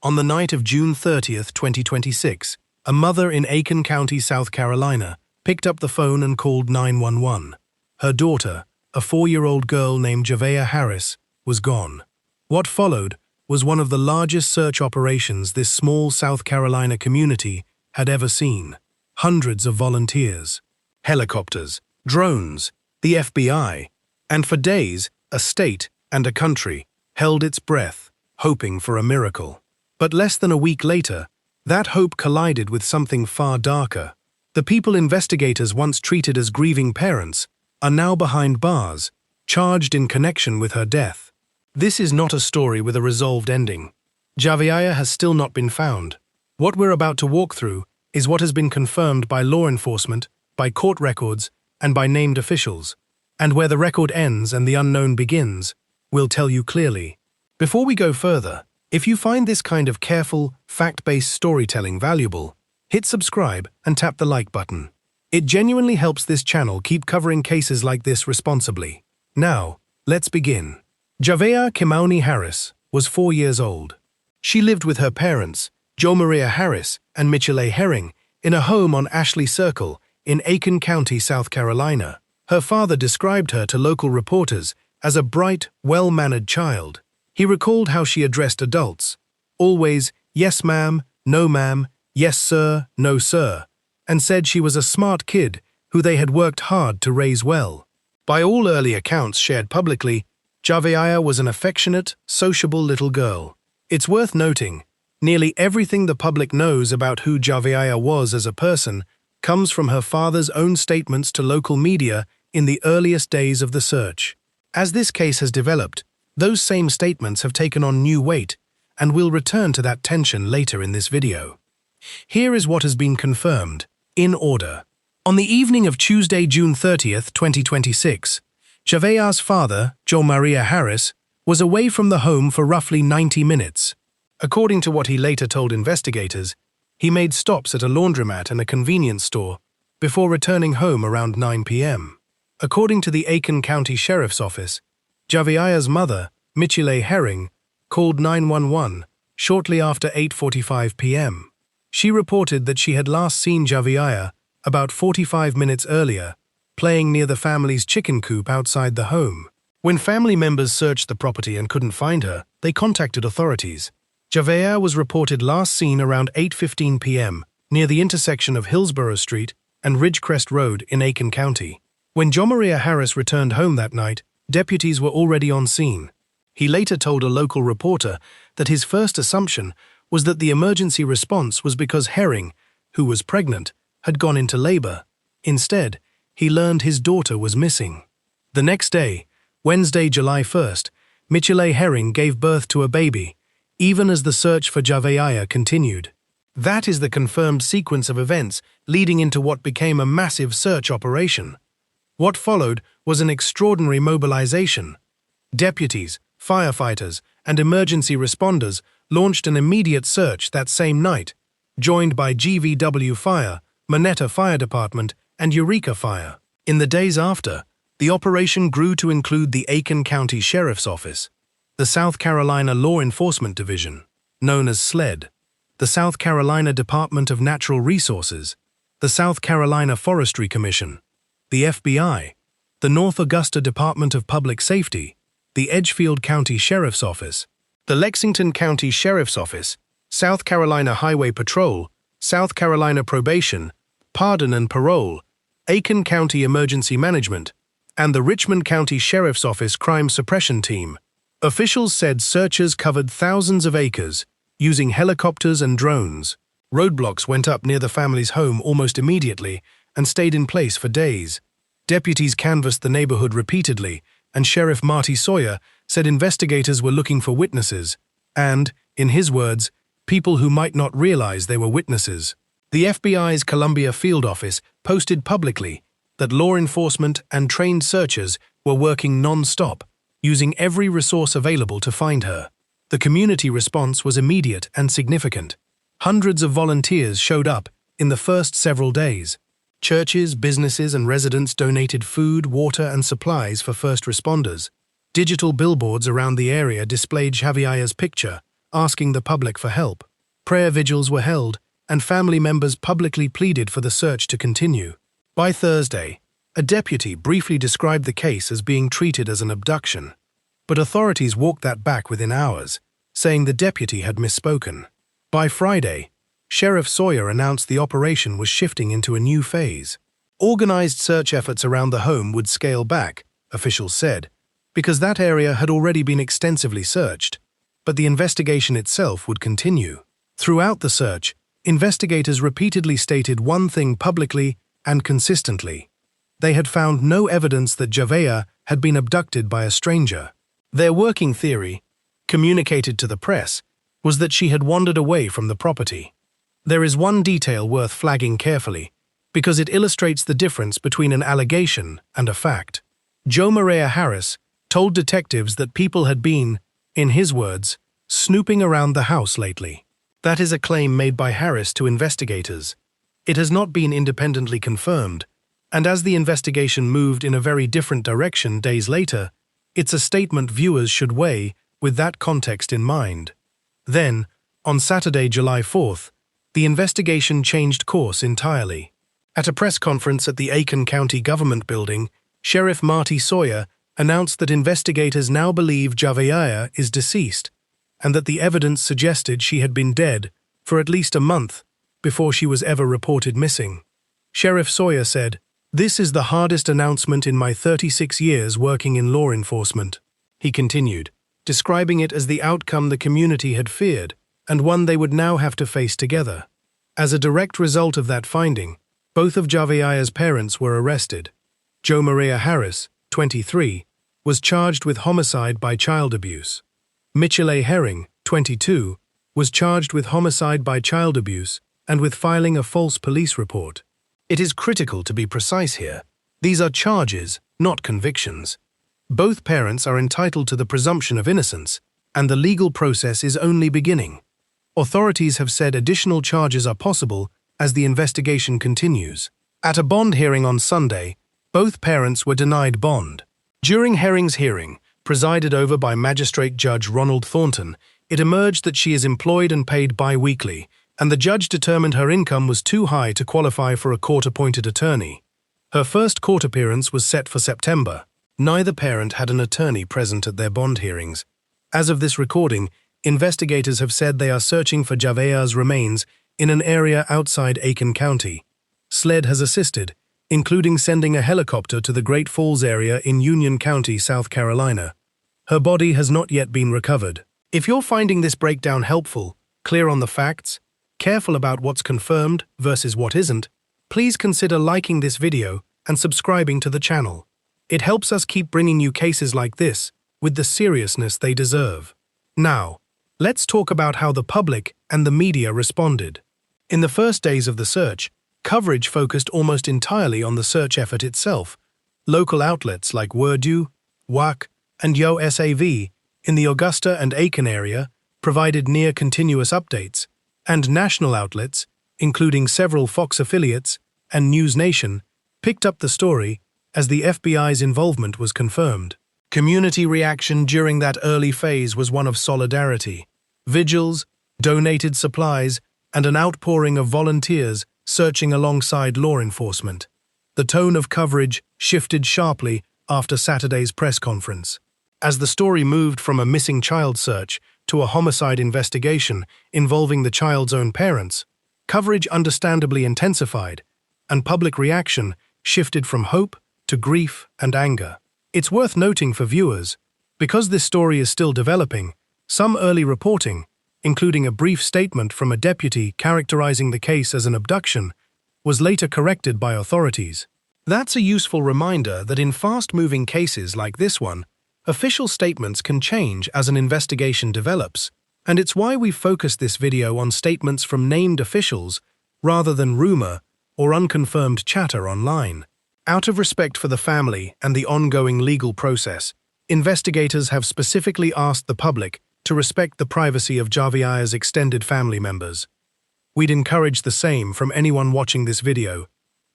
On the night of June 30th, 2026, a mother in Aiken County, South Carolina, picked up the phone and called 911. Her daughter, a 4-year-old girl named Javeayah Harris, was gone. What followed was one of the largest search operations this small South Carolina community had ever seen. Hundreds of volunteers, helicopters, drones, the FBI, and for days, a state and a country held its breath, hoping for a miracle. But less than a week later, that hope collided with something far darker. The people investigators once treated as grieving parents are now behind bars, charged in connection with her death. This is not a story with a resolved ending. Javeayah has still not been found. What we're about to walk through is what has been confirmed by law enforcement, by court records, and by named officials. And where the record ends and the unknown begins, we'll tell you clearly. Before we go further, if you find this kind of careful, fact-based storytelling valuable, hit subscribe and tap the like button. It genuinely helps this channel keep covering cases like this responsibly. Now, let's begin. Javeayah Harris was 4 years old. She lived with her parents, Javeayah Harris and Michelle Herring, in a home on Ashley Circle in Aiken County, South Carolina. Her father described her to local reporters as a bright, well-mannered child. He recalled how she addressed adults, always, "Yes, ma'am," "No, ma'am," "Yes, sir," "No, sir," and said she was a smart kid who they had worked hard to raise well. By all early accounts shared publicly, Javeayah was an affectionate, sociable little girl. It's worth noting, nearly everything the public knows about who Javeayah was as a person comes from her father's own statements to local media in the earliest days of the search. As this case has developed, those same statements have taken on new weight, and we'll return to that tension later in this video. Here is what has been confirmed, in order. On the evening of Tuesday, June 30th, 2026, Javeayah's father, Javeayah Harris, was away from the home for roughly 90 minutes. According to what he later told investigators, he made stops at a laundromat and a convenience store before returning home around 9 p.m. According to the Aiken County Sheriff's Office, Javeayah's mother, Michelle Herring, called 911 shortly after 8:45 p.m. She reported that she had last seen Javeayah about 45 minutes earlier, playing near the family's chicken coop outside the home. When family members searched the property and couldn't find her, they contacted authorities. Javeayah was reported last seen around 8:15 p.m. near the intersection of Hillsborough Street and Ridgecrest Road in Aiken County. When Javeayah Harris returned home that night, deputies were already on scene. He later told a local reporter that his first assumption was that the emergency response was because Herring, who was pregnant, had gone into labor. Instead, he learned his daughter was missing. The next day, Wednesday, July 1st, Michelle Herring gave birth to a baby, even as the search for Javeayah continued. That is the confirmed sequence of events leading into what became a massive search operation. What followed was an extraordinary mobilization. Deputies, firefighters, and emergency responders launched an immediate search that same night, joined by GVW Fire, Monetta Fire Department, and Eureka Fire. In the days after, the operation grew to include the Aiken County Sheriff's Office, the South Carolina Law Enforcement Division, known as SLED, the South Carolina Department of Natural Resources, the South Carolina Forestry Commission, the FBI, the North Augusta Department of Public Safety, the Edgefield County Sheriff's Office, the Lexington County Sheriff's Office, South Carolina Highway Patrol, South Carolina Probation, Pardon and Parole, Aiken County Emergency Management, and the Richmond County Sheriff's Office Crime Suppression Team. Officials said searchers covered thousands of acres, using helicopters and drones. Roadblocks went up near the family's home almost immediately and stayed in place for days. Deputies canvassed the neighborhood repeatedly, and Sheriff Marty Sawyer said investigators were looking for witnesses and, in his words, people who might not realize they were witnesses. The FBI's Columbia Field Office posted publicly that law enforcement and trained searchers were working non-stop, using every resource available to find her. The community response was immediate and significant. Hundreds of volunteers showed up in the first several days. Churches, businesses, and residents donated food, water, and supplies for first responders. Digital billboards around the area displayed Javeayah's picture, asking the public for help. Prayer vigils were held, and family members publicly pleaded for the search to continue. By Thursday, a deputy briefly described the case as being treated as an abduction, but authorities walked that back within hours, saying the deputy had misspoken. By Friday, Sheriff Sawyer announced the operation was shifting into a new phase. Organized search efforts around the home would scale back, officials said, because that area had already been extensively searched, but the investigation itself would continue. Throughout the search, investigators repeatedly stated one thing publicly and consistently. They had found no evidence that Javeayah had been abducted by a stranger. Their working theory, communicated to the press, was that she had wandered away from the property. There is one detail worth flagging carefully, because it illustrates the difference between an allegation and a fact. Javeayah Harris told detectives that people had been, in his words, snooping around the house lately. That is a claim made by Harris to investigators. It has not been independently confirmed, and as the investigation moved in a very different direction days later, it's a statement viewers should weigh with that context in mind. Then, on Saturday, July 4th, the investigation changed course entirely. At a press conference at the Aiken County Government Building, Sheriff Marty Sawyer announced that investigators now believe Javeayah is deceased, and that the evidence suggested she had been dead for at least a month before she was ever reported missing. Sheriff Sawyer said, "This is the hardest announcement in my 36 years working in law enforcement." He continued, describing it as the outcome the community had feared, and one they would now have to face together. As a direct result of that finding, both of Javeayah's parents were arrested. Javeayah Harris, 23, was charged with homicide by child abuse. Michelle Herring, 22, was charged with homicide by child abuse and with filing a false police report. It is critical to be precise here. These are charges, not convictions. Both parents are entitled to the presumption of innocence, and the legal process is only beginning. Authorities have said additional charges are possible as the investigation continues. At a bond hearing on Sunday, both parents were denied bond. During Herring's hearing, presided over by Magistrate Judge Ronald Thornton, it emerged that she is employed and paid bi-weekly, and the judge determined her income was too high to qualify for a court-appointed attorney. Her first court appearance was set for September. Neither parent had an attorney present at their bond hearings. As of this recording, investigators have said they are searching for Javeayah's remains in an area outside Aiken County. SLED has assisted, including sending a helicopter to the Great Falls area in Union County, South Carolina. Her body has not yet been recovered. If you're finding this breakdown helpful, clear on the facts, careful about what's confirmed versus what isn't, please consider liking this video and subscribing to the channel. It helps us keep bringing you cases like this with the seriousness they deserve. Now, let's talk about how the public and the media responded. In the first days of the search, coverage focused almost entirely on the search effort itself. Local outlets like Wurdu, WAC, and YoSAV in the Augusta and Aiken area provided near-continuous updates, and national outlets, including several Fox affiliates and News Nation, picked up the story as the FBI's involvement was confirmed. Community reaction during that early phase was one of solidarity. Vigils, donated supplies, and an outpouring of volunteers searching alongside law enforcement. The tone of coverage shifted sharply after Saturday's press conference. As the story moved from a missing child search to a homicide investigation involving the child's own parents, coverage understandably intensified, and public reaction shifted from hope to grief and anger. It's worth noting for viewers, because this story is still developing, some early reporting, including a brief statement from a deputy characterizing the case as an abduction, was later corrected by authorities. That's a useful reminder that in fast-moving cases like this one, official statements can change as an investigation develops, and it's why we focused this video on statements from named officials rather than rumor or unconfirmed chatter online. Out of respect for the family and the ongoing legal process, investigators have specifically asked the public to respect the privacy of Javeayah's extended family members. We'd encourage the same from anyone watching this video.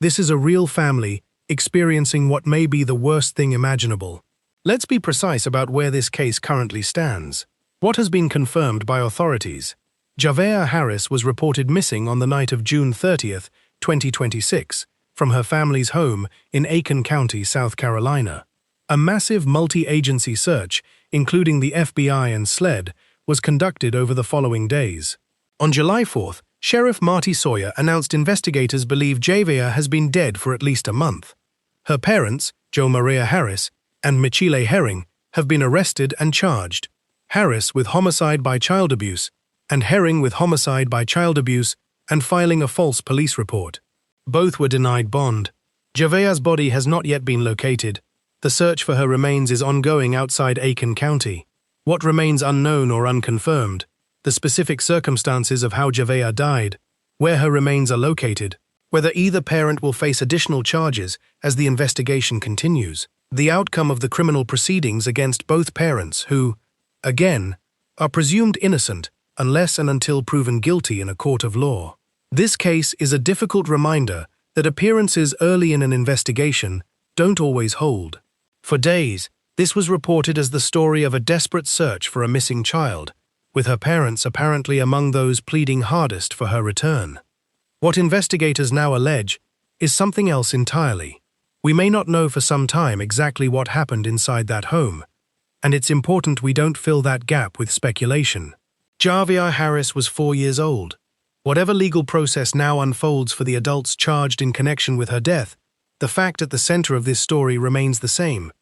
This is a real family experiencing what may be the worst thing imaginable. Let's be precise about where this case currently stands. What has been confirmed by authorities? Javeayah Harris was reported missing on the night of June 30th, 2026, from her family's home in Aiken County, South Carolina. A massive multi-agency search, including the FBI and SLED, was conducted over the following days. On July 4th, Sheriff Marty Sawyer announced investigators believe Javeayah has been dead for at least a month. Her parents, Javeayah Harris and Michelle Herring, have been arrested and charged. Harris with homicide by child abuse, and Herring with homicide by child abuse and filing a false police report. Both were denied bond. Javeayah's body has not yet been located. The search for her remains is ongoing outside Aiken County. What remains unknown or unconfirmed? The specific circumstances of how Javeayah died, where her remains are located, whether either parent will face additional charges as the investigation continues, the outcome of the criminal proceedings against both parents who, again, are presumed innocent unless and until proven guilty in a court of law. This case is a difficult reminder that appearances early in an investigation don't always hold. For days, this was reported as the story of a desperate search for a missing child, with her parents apparently among those pleading hardest for her return. What investigators now allege is something else entirely. We may not know for some time exactly what happened inside that home, and it's important we don't fill that gap with speculation. Javeayah Harris was 4 years old. Whatever legal process now unfolds for the adults charged in connection with her death, the fact at the center of this story remains the same.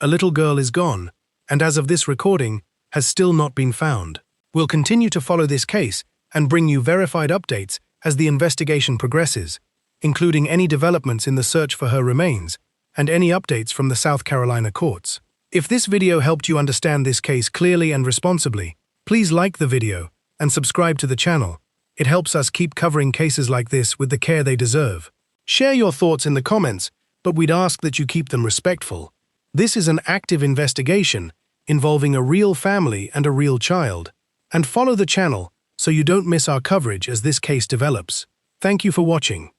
A little girl is gone, and as of this recording, has still not been found. We'll continue to follow this case and bring you verified updates as the investigation progresses, including any developments in the search for her remains and any updates from the South Carolina courts. If this video helped you understand this case clearly and responsibly, please like the video and subscribe to the channel. It helps us keep covering cases like this with the care they deserve. Share your thoughts in the comments, but we'd ask that you keep them respectful. This is an active investigation involving a real family and a real child. And follow the channel so you don't miss our coverage as this case develops. Thank you for watching.